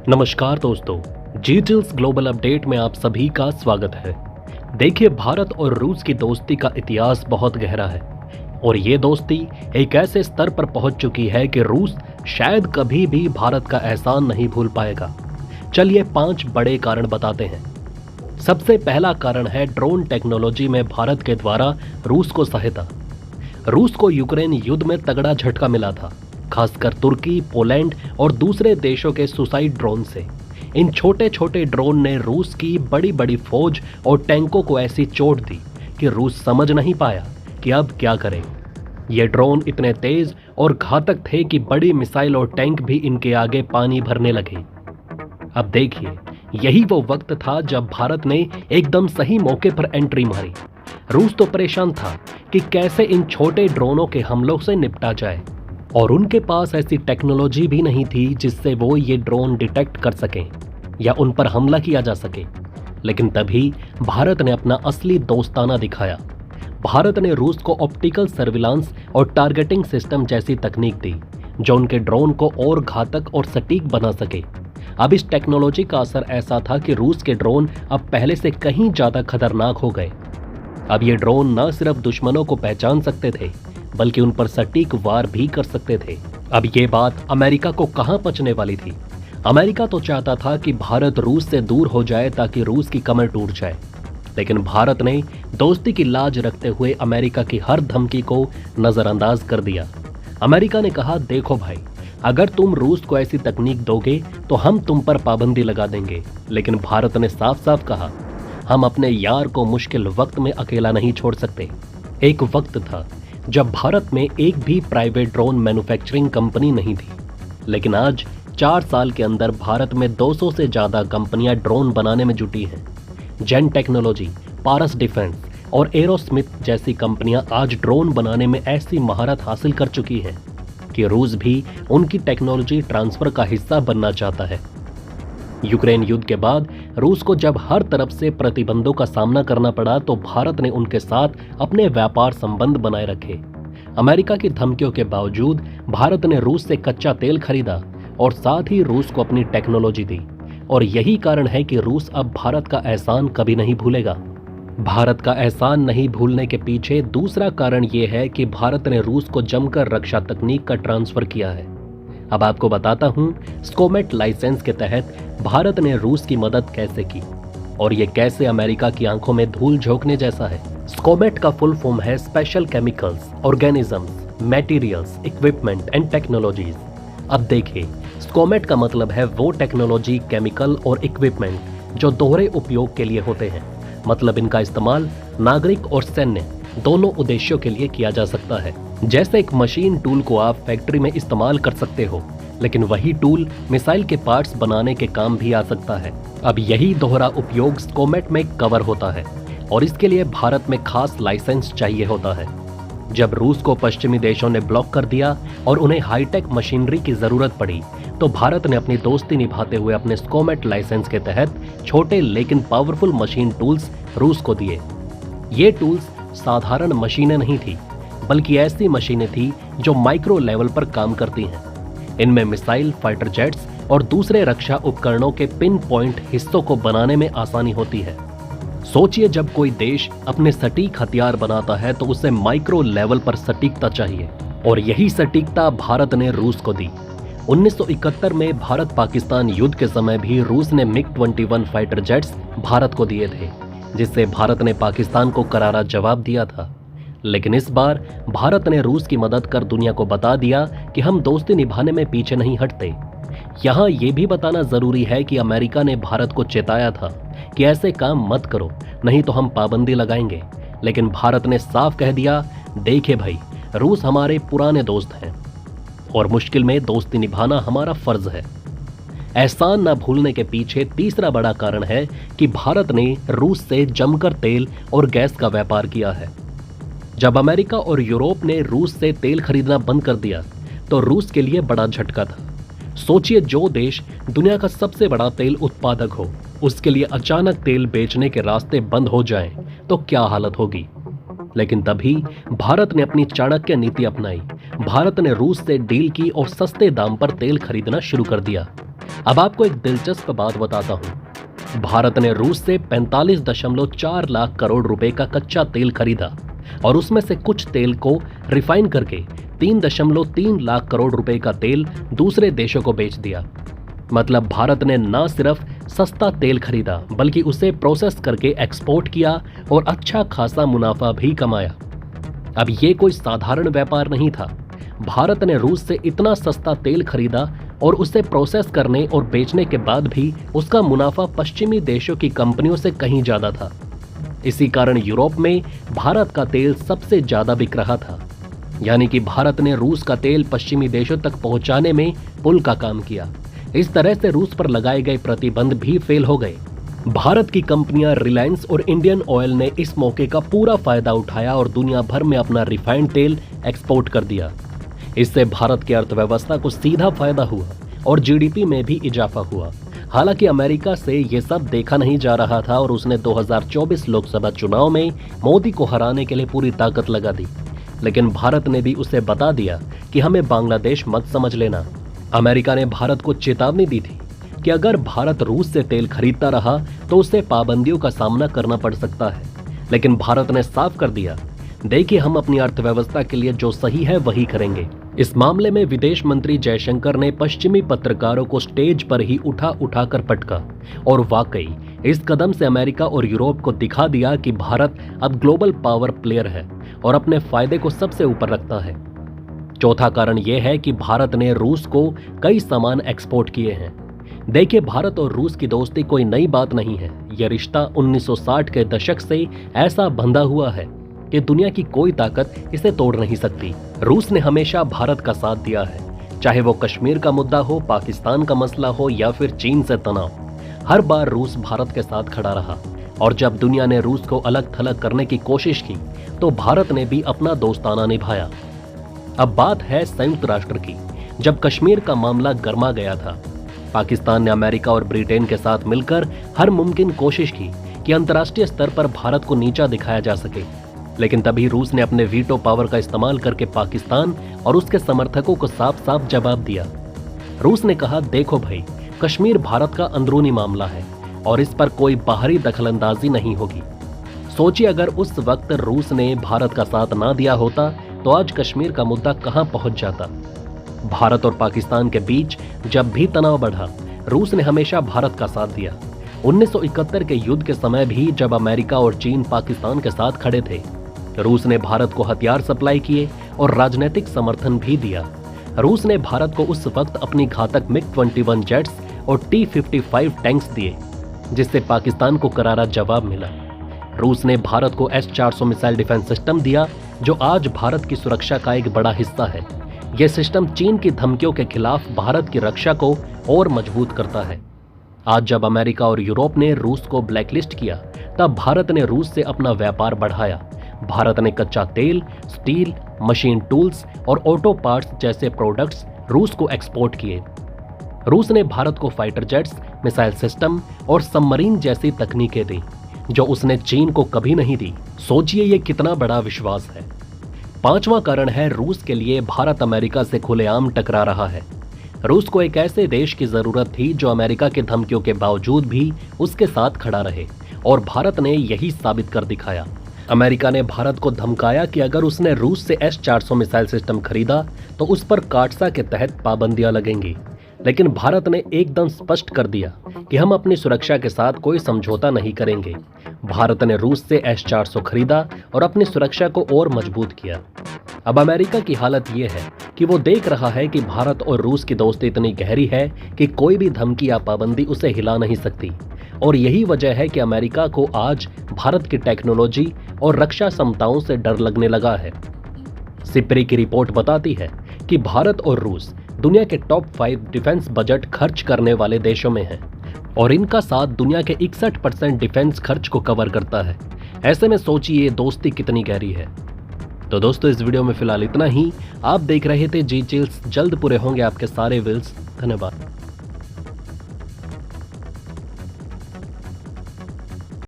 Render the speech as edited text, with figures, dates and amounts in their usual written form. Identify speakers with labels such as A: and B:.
A: नमस्कार दोस्तों, जीटीएल्स global update में आप सभी का स्वागत है। देखिए, भारत और रूस की दोस्ती का इतिहास बहुत गहरा है और ये दोस्ती एक ऐसे स्तर पर पहुंच चुकी है कि रूस शायद कभी भी भारत का एहसान नहीं भूल पाएगा। चलिए 5 बड़े कारण बताते हैं। सबसे पहला कारण है ड्रोन टेक्नोलॉजी में भारत के द्वारा रूस को सहायता। रूस को यूक्रेन युद्ध में तगड़ा झटका मिला था, खासकर तुर्की, पोलैंड और दूसरे देशों के सुसाइड ड्रोन से। इन छोटे छोटे ड्रोन ने रूस की बड़ी बड़ी फौज और टैंकों को ऐसी चोट दी कि रूस समझ नहीं पाया कि अब क्या करें। ये ड्रोन इतने तेज और घातक थे कि बड़ी मिसाइल और टैंक भी इनके आगे पानी भरने लगे। अब देखिए, यही वो वक्त था जब भारत ने एकदम सही मौके पर एंट्री मारी। रूस तो परेशान था कि कैसे इन छोटे ड्रोनों के हमलों से निपटा जाए, और उनके पास ऐसी टेक्नोलॉजी भी नहीं थी जिससे वो ये ड्रोन डिटेक्ट कर सकें या उन पर हमला किया जा सके। लेकिन तभी भारत ने अपना असली दोस्ताना दिखाया। भारत ने रूस को ऑप्टिकल सर्विलांस और टारगेटिंग सिस्टम जैसी तकनीक दी जो उनके ड्रोन को और घातक और सटीक बना सके। अब इस टेक्नोलॉजी का असर ऐसा था कि रूस के ड्रोन अब पहले से कहीं ज्यादा खतरनाक हो गए। अब ये ड्रोन न सिर्फ दुश्मनों को पहचान सकते थे बल्कि उन पर सटीक वार भी कर सकते थे। अब ये बात अमेरिका को कहां पचने वाली थी। अमेरिका तो चाहता था कि भारत रूस से दूर हो जाए ताकि रूस की कमर टूट जाए, लेकिन भारत ने दोस्ती की लाज रखते हुए अमेरिका की हर धमकी को नजरअंदाज कर दिया। अमेरिका ने कहा, देखो भाई, अगर तुम रूस को ऐसी तकनीक दोगे तो हम तुम पर पाबंदी लगा देंगे। लेकिन भारत ने साफ साफ कहा, हम अपने यार को मुश्किल वक्त में अकेला नहीं छोड़ सकते। एक वक्त था जब भारत में एक भी प्राइवेट ड्रोन मैन्युफैक्चरिंग कंपनी नहीं थी, लेकिन आज 4 साल के अंदर भारत में 200 से ज्यादा कंपनियां ड्रोन बनाने में जुटी हैं। जेन टेक्नोलॉजी, पारस डिफेंस और एरोस्मिथ जैसी कंपनियां आज ड्रोन बनाने में ऐसी महारत हासिल कर चुकी हैं कि रूस भी उनकी टेक्नोलॉजी ट्रांसफर का हिस्सा बनना चाहता है। यूक्रेन युद्ध के बाद रूस को जब हर तरफ से प्रतिबंधों का सामना करना पड़ा तो भारत ने उनके साथ अपने व्यापार संबंध बनाए रखे। अमेरिका की धमकियों के बावजूद भारत ने रूस से कच्चा तेल खरीदा और साथ ही रूस को अपनी टेक्नोलॉजी दी, और यही कारण है कि रूस अब भारत का एहसान कभी नहीं भूलेगा। भारत का एहसान नहीं भूलने के पीछे दूसरा कारण यह है कि भारत ने रूस को जमकर रक्षा तकनीक का ट्रांसफर किया है। अब आपको बताता हूं, स्कोमेट लाइसेंस के तहत भारत ने रूस की मदद कैसे की और ये कैसे अमेरिका की आंखों में धूल झोंकने जैसा है। स्कोमेट का फुल फॉर्म है special chemicals, organisms, materials, equipment and technologies. अब देखिए, स्कोमेट का मतलब है वो टेक्नोलॉजी, केमिकल और इक्विपमेंट जो दोहरे उपयोग के लिए होते हैं। मतलब इनका इस्तेमाल नागरिक और सैन्य दोनों उद्देश्यों के लिए किया जा सकता है। जैसे एक मशीन टूल को आप फैक्ट्री में इस्तेमाल कर सकते हो, लेकिन वही टूल मिसाइल के पार्ट्स बनाने के काम भी आ सकता है। अब यही दोहरा उपयोग स्कोमेट में कवर होता है और इसके लिए भारत में खास लाइसेंस चाहिए होता है। जब रूस को पश्चिमी देशों ने ब्लॉक कर दिया और उन्हें हाईटेक मशीनरी की जरूरत पड़ी तो भारत ने अपनी दोस्ती निभाते हुए अपने स्कोमेट लाइसेंस के तहत छोटे लेकिन पावरफुल मशीन टूल्स रूस को दिए। ये टूल्स साधारण मशीनें नहीं थी, बल्कि ऐसी मशीनें थी जो माइक्रो लेवल पर काम करती हैं। इनमें मिसाइल, फाइटर जेट्स और दूसरे रक्षा उपकरणों के पिन पॉइंट हिस्सों को बनाने में आसानी होती है। सोचिए, जब कोई देश अपने सटीक हथियार बनाता है तो उसे माइक्रो लेवल पर सटीकता चाहिए, और यही सटीकता भारत ने रूस को दी। 1971 में भारत पाकिस्तान युद्ध के समय भी रूस ने मिग-21 फाइटर जेट्स भारत को दिए थे, जिससे भारत ने पाकिस्तान को करारा जवाब दिया था। लेकिन इस बार भारत ने रूस की मदद कर दुनिया को बता दिया कि हम दोस्ती निभाने में पीछे नहीं हटते। यहाँ ये भी बताना जरूरी है कि अमेरिका ने भारत को चेताया था कि ऐसे काम मत करो, नहीं तो हम पाबंदी लगाएंगे। लेकिन भारत ने साफ कह दिया, देखिए भाई, रूस हमारे पुराने दोस्त हैं और मुश्किल में दोस्ती निभाना हमारा फर्ज है। एहसान न भूलने के पीछे तीसरा बड़ा कारण है कि भारत ने रूस से जमकर तेल और गैस का व्यापार किया है। जब अमेरिका और यूरोप ने रूस से तेल खरीदना बंद कर दिया तो रूस के लिए बड़ा झटका था। सोचिए, जो देश दुनिया का सबसे बड़ा तेल उत्पादक हो, उसके लिए अचानक तेल बेचने के रास्ते बंद हो जाएं तो क्या हालत होगी। लेकिन तभी भारत ने अपनी चाणक्य नीति अपनाई। भारत ने रूस से डील की और सस्ते दाम पर तेल खरीदना शुरू कर दिया। अब आपको एक दिलचस्प बात बताता हूं। भारत ने रूस से 45.4 लाख करोड़ रुपए का कच्चा तेल खरीदा और उसमें से कुछ तेल को रिफाइन करके 3.3 लाख करोड़ रुपए का तेल दूसरे देशों को बेच दिया। मतलब भारत ने न सिर्फ सस्ता तेल खरीदा बल्कि उसे प्रोसेस करके एक्सपोर्ट किया और अच्छा खासा मुनाफा भी कमाया। अब ये कोई साधारण व्यापार नहीं था। भारत ने रूस से इतना सस्ता तेल खरीदा और उसे प्रोसेस करने और बेचने के बाद भी उसका मुनाफा पश्चिमी देशों की कंपनियों से कहीं ज्यादा था। इसी कारण यूरोप में भारत का तेल सबसे ज्यादा बिक रहा था। यानी कि भारत ने रूस का तेल पश्चिमी देशों तक पहुंचाने में पुल का काम किया। इस तरह से रूस पर लगाए गए प्रतिबंध भी फेल हो गए। भारत की कंपनियां रिलायंस और इंडियन ऑयल ने इस मौके का पूरा फायदा उठाया और दुनिया भर में अपना रिफाइंड तेल एक्सपोर्ट कर दिया। इससे भारत की अर्थव्यवस्था को सीधा फायदा हुआ और जीडीपी में भी इजाफा हुआ। हालांकि अमेरिका से ये सब देखा नहीं जा रहा था और उसने 2024 लोकसभा चुनाव में मोदी को हराने के लिए पूरी ताकत लगा दी। लेकिन भारत ने भी उसे बता दिया कि हमें बांग्लादेश मत समझ लेना। अमेरिका ने भारत को चेतावनी दी थी कि अगर भारत रूस से तेल खरीदता रहा तो उसे पाबंदियों का सामना करना पड़ सकता है। लेकिन भारत ने साफ कर दिया, देखिए हम अपनी अर्थव्यवस्था के लिए जो सही है वही करेंगे। इस मामले में विदेश मंत्री जयशंकर ने पश्चिमी पत्रकारों को स्टेज पर ही उठा कर पटका और वाकई इस कदम से अमेरिका और यूरोप को दिखा दिया कि भारत अब ग्लोबल पावर प्लेयर है और अपने फायदे को सबसे ऊपर रखता है। चौथा कारण यह है कि भारत ने रूस को कई सामान एक्सपोर्ट किए हैं। देखिए भारत और रूस की दोस्ती कोई नई बात नहीं है। यह रिश्ता 1960 के दशक से ऐसा बंधा हुआ है कि दुनिया की कोई ताकत इसे तोड़ नहीं सकती। रूस ने हमेशा भारत का साथ दिया है, चाहे वो कश्मीर का मुद्दा हो, पाकिस्तान का मसला हो या फिर चीन से तनाव। हर बार रूस भारत के साथ खड़ा रहा और जब दुनिया ने रूस को अलग थलग करने की कोशिश की तो भारत ने भी अपना दोस्ताना निभाया। अब बात है संयुक्त राष्ट्र की। जब कश्मीर का मामला गर्मा गया था, पाकिस्तान ने अमेरिका और ब्रिटेन के साथ मिलकर हर मुमकिन कोशिश की कि अंतर्राष्ट्रीय स्तर पर भारत को नीचा दिखाया जा सके। लेकिन तभी रूस ने अपने वीटो पावर का इस्तेमाल करके पाकिस्तान और उसके समर्थकों को साफ साफ जवाब दिया। रूस ने कहा, देखो भाई, कश्मीर भारत का अंदरूनी मामला है और इस पर कोई बाहरी दखलंदाजी नहीं होगी। सोचिए अगर उस वक्त रूस ने भारत का साथ ना दिया होता तो आज कश्मीर का मुद्दा कहां पहुंच जाता। भारत और पाकिस्तान के बीच जब भी तनाव बढ़ा, रूस ने हमेशा भारत का साथ दिया। 1971 के युद्ध के समय भी जब अमेरिका और चीन पाकिस्तान के साथ खड़े थे, रूस ने भारत को हथियार सप्लाई किए और राजनीतिक समर्थन भी दिया। रूस ने भारत को उस वक्त अपनी घातक मिग-21 जेट्स और T-55 टैंक्स दिए, जिससे पाकिस्तान को करारा जवाब मिला। रूस ने भारत को S-400 मिसाइल डिफेंस सिस्टम दिया, जो आज भारत की सुरक्षा का एक बड़ा हिस्सा है। यह सिस्टम चीन की धमकियों के खिलाफ भारत की रक्षा को और मजबूत करता है। आज जब अमेरिका और यूरोप ने रूस को ब्लैकलिस्ट किया, तब भारत ने रूस से अपना व्यापार बढ़ाया। भारत ने कच्चा तेल, स्टील, मशीन टूल्स और ऑटो पार्ट्स जैसे प्रोडक्ट्स रूस को एक्सपोर्ट किए। रूस ने भारत को फाइटर जेट्स, मिसाइल सिस्टम और सबमरीन जैसी तकनीकें दी, जो उसने चीन को कभी नहीं दी। सोचिए ये कितना बड़ा विश्वास है। पांचवा कारण है, रूस के लिए भारत अमेरिका से खुलेआम टकरा रहा है। रूस को एक ऐसे देश की जरूरत थी जो अमेरिका के धमकियों के बावजूद भी उसके साथ खड़ा रहे, और भारत ने यही साबित कर दिखाया। अमेरिका ने भारत को धमकाया कि अगर उसने रूस से S-400 मिसाइल सिस्टम खरीदा तो उस पर काटसा के तहत पाबंदियां लगेंगी। लेकिन भारत ने एकदम स्पष्ट कर दिया कि हम अपनी सुरक्षा के साथ कोई समझौता नहीं करेंगे। भारत ने रूस से S-400 खरीदा और अपनी सुरक्षा को और मजबूत किया। अब अमेरिका की हालत यह है कि वो देख रहा है कि भारत और रूस की दोस्ती इतनी गहरी है कि कोई भी धमकी या पाबंदी उसे हिला नहीं सकती। और यही वजह है कि अमेरिका को आज भारत की टेक्नोलॉजी और रक्षा क्षमताओं से डर लगने लगा है। सिप्री की रिपोर्ट बताती है कि भारत और रूस दुनिया के टॉप 5 डिफेंस बजट खर्च करने वाले देशों में हैं, और इनका साथ दुनिया के 61% डिफेंस खर्च को कवर करता है। ऐसे में सोचिए दोस्ती कितनी गहरी है। तो दोस्तों, इस वीडियो में फिलहाल इतना ही। आप देख रहे थे जी चिल्स। जल्द पूरे होंगे आपके सारे विल्स। धन्यवाद।